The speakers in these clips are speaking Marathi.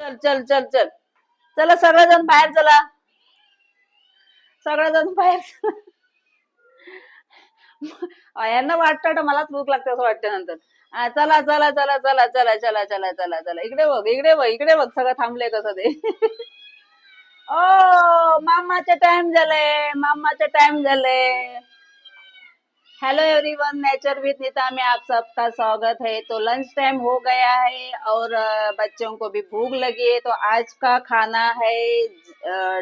चल चल चल चल, चला सगळेजण बाहेर चला, सगळेजण बाहेर चला. यांना वाटतं मलाच भूक लागते असं वाटतं नंतर. चला चला चला चला चला चला चला चला चला, इकडे बघ इकडे बघ इकडे बघ, सगळं थांबले कसं ते. ओ मामाचा टाइम झालंय, मामाचा टाइम झालंय. हेलो एवरीवन, नेचर विद नीता में आप सबका स्वागत है। तो लंच टाइम हो गया है और बच्चों को भी भूख लगी है। तो आज का खाना है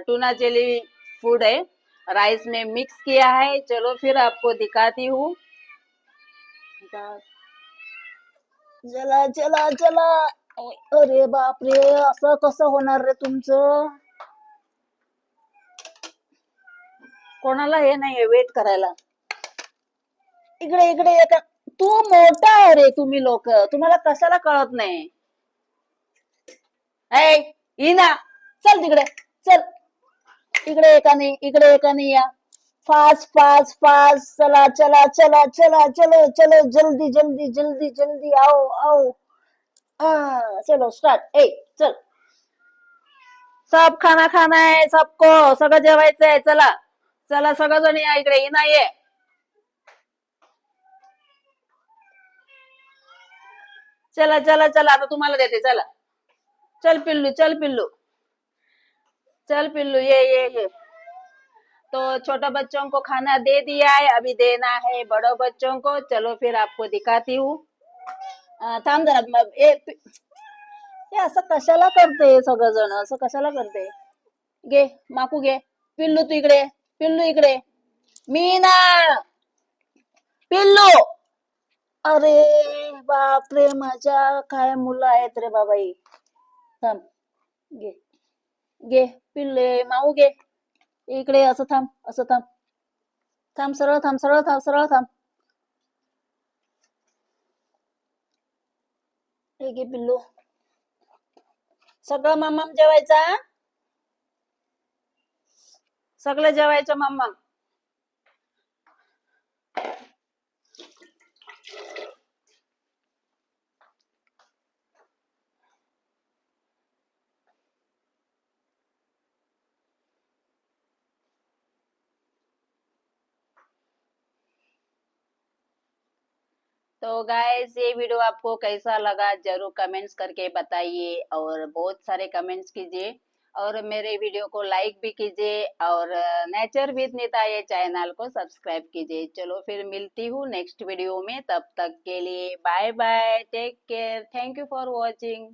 टूना चिली फूड है, राइस में मिक्स किया है। चलो फिर आपको दिखाती हूँ. चला चला चला. अरे बापरे, असं कसं होणार रे तुमचं? कोणाला हे नाहीये वेट करायला. इकडे इकडे येता. तू मोठा आहे रे, तुम्ही लोक तुम्हाला कशाला कळत नाही. ऐ इना, चल तिकडे चल. इकडे एका नाही, इकडे एका नाही या. फास्ट फास्ट फास्ट, चला चला चला चला, चलो चलो, जल्दी जल्दी जल्दी जल्दी, आओ आओ. चलो स्टार्ट. ए चल, सब खाना खाना है सबको, सगळं जेवायचं आहे. चला चला सगळं या इकडे, इना ये. चला चला चला, आता तुम्हाला देते. चला चल पिल्लू, चल पिल्लू, चल पिल्लू, ये. तो छोटा बच्चों को खाना दे दिया है, अभी देना है बड़ों बच्चों को. चलो फिर आपको दिखाती हूँ. थांब जरा. हे असं कशाला करते सगळेजण, असं कशाला करते? घे माकू घे. पिल्लू तू इकडे, पिल्लू इकडे. मीना, पिल्लू. अरे बापरे, माझ्या काय मुलं आहेत रे बाबाई. थांब, घे घे पिल्ले, माऊ घे. इकडे असं थांब, असं थांब. थांब, सरळ थांब, सरळ थांब, सरळ थांब. हे घे पिल्लू. सगळं मम्मम जेवायचा, सगळं जेवायचं मम्मम. तो गाइस, ये वीडियो आपको कैसा लगा जरूर कमेंट्स करके बताइए, और बहुत सारे कमेंट्स कीजिए, और मेरे वीडियो को लाइक भी कीजिए, और नेचर विद नीता ये चैनल को सब्सक्राइब कीजिए. चलो फिर मिलती हूँ नेक्स्ट वीडियो में, तब तक के लिए bye bye, take care, thank you for watching.